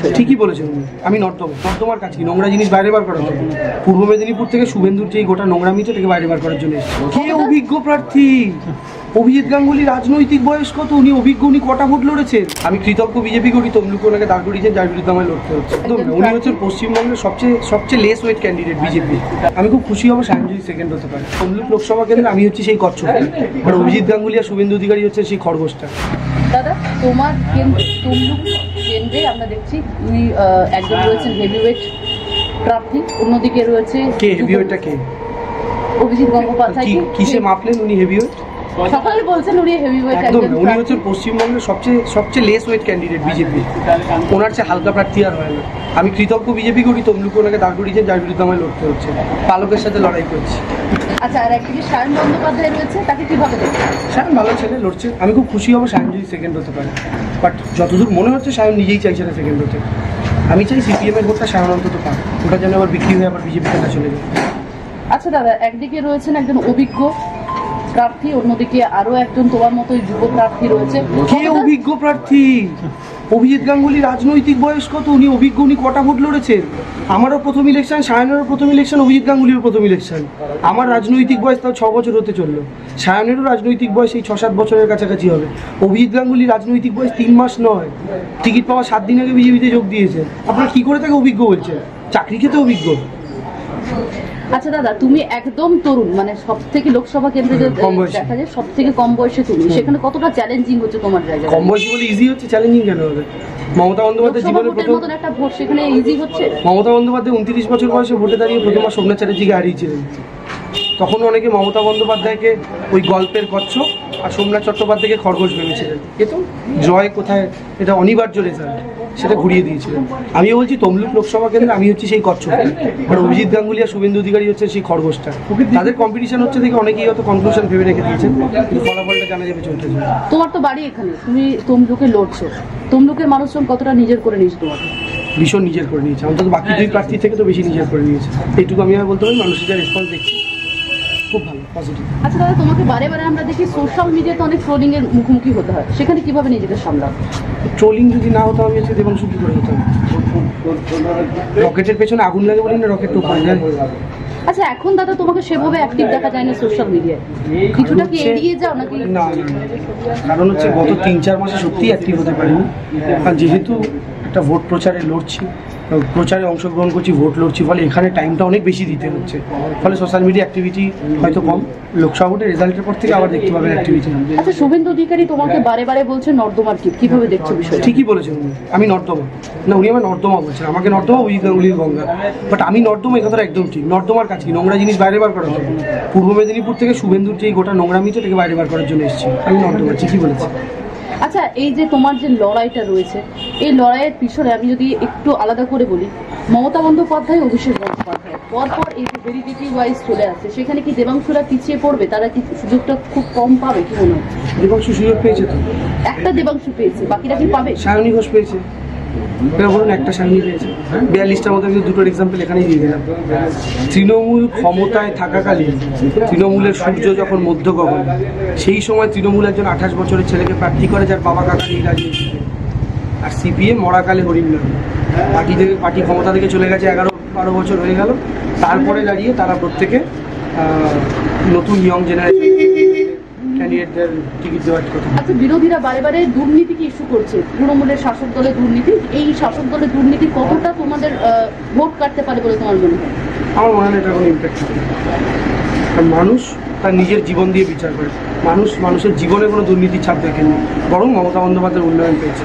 বিষয়? ঠিকই বলেছেন আমি নর্দমার কাছে নোংরা জিনিস বাইরে বার করার জন্য পূর্ব মেদিনীপুর থেকে শুভেন্দুর যে গোটা নোংরামিটা থেকে বাইরে বার করার জন্য এসেছে। কে অভিজ্ঞ প্রার্থী? অভিজিৎ গাঙ্গুলি রাজনৈতিক বয়স কত? উনি অভিজ্ঞ, উনি কটা ভোট লড়েছেন? আমি কৃতজ্ঞ বিজেপি করি, তমলুকে ওনাকে দাঁড় করিয়েছেন, যার বিরুদ্ধে আমায় লড়তে হচ্ছে। উনি হচ্ছেন পশ্চিমবঙ্গের সবচেয়ে লেস ওয়েট ক্যান্ডিডেট বিজেপি। আমি খুব খুশি হবো সায়ন যদি সেকেন্ড হতে পারে। তমলুক লোকসভা কেন্দ্রে আমি হচ্ছি সেই কচ্ছপ, আর অভিজিৎ গাঙ্গুলি আর শুভেন্দু অধিকারী হচ্ছে সেই খরগোশটা। দাদা, তোমার তমলুক কেন্দ্রে আমরা দেখছি উনি একজন রয়েছেন হেভিওয়েট প্রার্থী, অন্যদিকে রয়েছে কে হেভিওয়েটটা? কে? অভিজিৎ গঙ্গোপাধ্যায়। কিসে মাপলেন উনি হেভিওয়েট? সকালে বলছেন উনি হেভিওয়েট। একদম, উনি হচ্ছেন পশ্চিমবঙ্গের সবচেয়ে লেস ওয়েট ক্যান্ডিডেট বিজেপি। ওনার চেয়ে হালকা প্রার্থী আর হয় না। আমি কৃতজ্ঞ বিজেপি করি, তমলুকে ওনাকে দাঁড় করিয়েছেন, যার বিরুদ্ধে আমায় লড়তে হচ্ছে। পালকের সাথে লড়াই করছি। আচ্ছা, আর একদিকে সায়ন বন্দ্যোপাধ্যায় রয়েছে, তাকে কিভাবে দেখছেন? সায়ন ভালো ছেলে, লড়ছে। আমি খুব খুশি হবো সায়ন যদি সেকেন্ড হতে পারে, বাট যতদূর মনে হচ্ছে সায়ন নিজেই চাইছে না সেকেন্ড হতে। আমি চাই সিপিএম এর ভোটটা সায়ন অন্তত পাক, ওটা যেন আবার বিক্রি হয়ে আবার বিজেপিতে না চলে যায়। আচ্ছা দাদা, একদিকে রয়েছেন একজন অভিজ্ঞ প্রার্থী, অন্যদিকে আরো একজন তোমার মতোই যুব প্রার্থী রয়েছে। কে অভিজ্ঞ প্রার্থী? অভিজিৎ গাঙ্গুলি রাজনৈতিক বয়স কত? উনি অভিজ্ঞ, উনি কটা ভোট লড়েছেন? আমারও প্রথম ইলেকশন, সায়নেরও প্রথম ইলেকশন, অভিজিৎ গাঙ্গুলিরও প্রথম ইলেকশন। আমার রাজনৈতিক বয়স তাও 6 বছর হতে চললো। সায়নেরও রাজনৈতিক বয়স এই 6-7 বছরের কাছাকাছি হবে। অভিজিৎ গাঙ্গুলি রাজনৈতিক বয়স 3 মাস নয়, টিকিট পাওয়া 7 দিন আগে বিজেপিতে যোগ দিয়েছে। আপনার কি করে তাকে অভিজ্ঞ বলছেন? চাকরি খেতে অভিজ্ঞ। আচ্ছা দাদা, তুমি একদম তরুণ, মানে সব থেকে লোকসভা কেন্দ্রে দেখা যায় সব থেকে কম বয়সে তুমি, সেখানে কতটা চ্যালেঞ্জিং হচ্ছে তোমার জায়গায়? কম বয়সী বলে ইজি হচ্ছে, চ্যালেঞ্জিং কেন হবে? মমতা বন্দ্যোপাধ্যায় জীবনের প্রথম একটা ভোট, সেখানে ইজি হচ্ছে। মমতা বন্দ্যোপাধ্যায় 29 বছর বয়সে ভোটে দাঁড়িয়ে প্রথমবার সোমনাথ চ্যাটার্জিকে হারিয়েছিলেন। তখন অনেকে মমতা বন্দ্যোপাধ্যায়কে ওই গল্পের কচ্ছপ আর সোমনাথ চট্টোপাধ্যায়কে খরগোশ ভেবেছিলেন। এ তো জয় কোথায়, এটা অনিবার্য রেজাল্ট, সেটা ঘুরিয়ে দিয়েছিলেন। আমিও বলছি তমলুক লোকসভা কেন্দ্রে আমি হচ্ছি সেই কচ্ছপ, আর অভিজিৎ গাঙ্গুলি আর শুভেন্দু অধিকারী হচ্ছে সেই খরগোশটা। তাদের কম্পিটিশন হচ্ছে দেখে অনেকেই হয়তো কনক্লুশন ভেবে রেখে দিয়েছেন, কিন্তু ফলাফলটা জানা যাবে চলতে যাবে। তোমার তো বাড়ি এখানে, তুমি তমলুকে লড়ছো, তমলুকের মানুষজন কতটা নিজের করে নিয়েছে তোমাকে? ভীষণ নিজের করে নিয়েছে, অন্তত বাকি 2 প্রার্থী থেকে তো বেশি নিজের করে নিয়েছে। এইটুকু আমি বলতে পারি, মানুষের যা রেসপন্স দেখছি খুব ভালো, পজিটিভ। আচ্ছা দাদা, তোমাকে বারে বারে আমরা দেখি সোশ্যাল মিডিয়াতে অনেক ট্রোলিং এর মুখোমুখি হতে হয়, সেখানে কিভাবে নিজেকে সামলাও? ট্রোলিং যদি না হতো আমি হচ্ছে দেবাংশু কি করে হতাম? রকেটের পেছনে আগুন লাগে বলি না, রকেট তো পাওয়া যায়। আচ্ছা, এখন দাদা তোমাকে সেভাবে অ্যাক্টিভ দেখা যায় না সোশ্যাল মিডিয়ায়, কিছুটা কি এড়িয়ে যাও নাকি? না, কারণ হচ্ছে গত 3-4 মাসে সত্যিই অ্যাক্টিভ হতে পারিনি। আর যেহেতু একটা ভোট প্রচারে লড়ছি, প্রচারে অংশগ্রহণ করছি, ভোট লড়ছি, ফলে এখানে টাইমটা অনেক বেশি দিতে হচ্ছে, ফলে সোশ্যাল মিডিয়া অ্যাক্টিভিটি হয়তো কম। লোকসভা ভোটের রেজাল্টের পর থেকে আবার দেখতে পাবেন অ্যাক্টিভিটি। আচ্ছা, শুভেন্দু অধিকারী তোমাকে বারে বারে বলছেন নর্দমার টিপ, কিভাবে দেখছো বিষয়টা? ঠিকই বলেছেন আমি নর্দমা না, উনি আমার নর্দমা বলছেন, আমাকে নর্দমা অভিজিৎ গাঙ্গুলির গঙ্গা, বাট আমি নর্দমা, এই কথাটা একদম ঠিক। নর্দমার কাছে নোংরা জিনিস বাইরে বার করার জন্য পূর্ব মেদিনীপুর থেকে শুভেন্দুর যে গোটা নোংরামিটা থেকে বাইরে বার করার জন্য এসেছি। আমি নর্দমা, ঠিকই বলেছি। আচ্ছা, এই যে তোমার যে লড়াইটা রয়েছে, এই লড়াইয়ের পিছনে আমি যদি একটু আলাদা করে বলি, মমতা বন্দ্যোপাধ্যায়, অভিষেক বন্দ্যোপাধ্যায় পরপর এই যে ভেরিডিটি ওয়াইজ চলে আসছে, সেখানে কি দেবাংশুরা পিছিয়ে পড়বে? তারা কি সুযোগটা খুব কম পাবে? কি মনে হয়? দেবাংশু সুযোগ পেয়েছে তো, একটা দেবাংশু পেয়েছে, বাকিরা কি পাবে? সায়নী ঘোষ পেয়েছে, বলুন একটা সায়নী পেয়েছে। 42টার মধ্যে কিন্তু 2টোর এক্সাম্পল এখানেই দিয়ে দিলাম। তৃণমূল ক্ষমতায় থাকাকালীন, তৃণমূলের সূর্য যখন মধ্য গগন, সেই সময় তৃণমূল একজন 28 বছরের ছেলেকে প্রার্থী করে, যার বাবা কাকা এই রাজনীতিতে। আর সিপিএম মরাকালে হরিণ পার্টি ক্ষমতা থেকে চলে গেছে, 11-12 বছর হয়ে গেল। তারপরে দাঁড়িয়ে তারা প্রত্যেকে নতুন ইয়ং জেনারেশন ক্যান্ডিডেটদের টিকিট দেওয়ার কথা। আচ্ছা, বিরোধীরা বারে বারে দুর্নীতিকে ইস্যু করছে, তৃণমূলের শাসক দলের দুর্নীতি। এই শাসক দলের দুর্নীতি কতটা তোমাদের ভোট কাটতে পারে বলে তোমার মনে হয়? আমার মনে হয় এটা কোনো ইম্প্যাক্ট হবে। আর মানুষ তার নিজের জীবন দিয়ে বিচার করে, মানুষের জীবনে কোনো দুর্নীতির ছাপ দেখেনি, বরং মমতা বন্দ্যোপাধ্যায়ের উন্নয়ন পেয়েছে।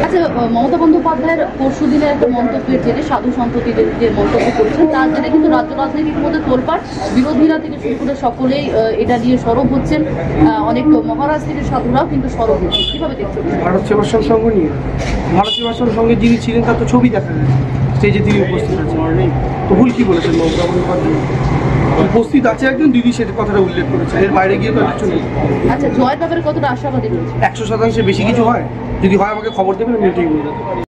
আচ্ছা, মমতা বন্দ্যোপাধ্যায়ের পরশু দিনের একটা মন্তব্যের জেরে, সাধু সন্ততিদের যে মন্তব্য করছেন, তার জেরে কিন্তু রাজ্য রাজনীতির মধ্যে তোলপাড়, বিরোধীরা থেকে শুরু করে সকলেই এটা নিয়ে সরব হচ্ছেন, অনেক মহারাজ থেকে সাধুরাও কিন্তু সরব হচ্ছেন। কিভাবে দেখছেন? ভারত সেবাশ্রম সংঘ নিয়ে, ভারত সেবাশ্রম সঙ্গে যিনি ছিলেন তার তো ছবি দেখা যায়, স্টেজে তিনি উপস্থিত আছেন। তো ভুল কি বলেছেন মমতা বন্দ্যোপাধ্যায়? উপস্থিত আছে একজন দিদি, সেটা কথাটা উল্লেখ করেছেন, এর বাইরে গিয়ে তো কিছু নেই। আচ্ছা, জয়ের ব্যাপারে কতটা আশাবাদী রয়েছে? 100% বেশি কিছু হয়, যদি হয় আমাকে খবর দেবেন, আমি এটাই বলবো।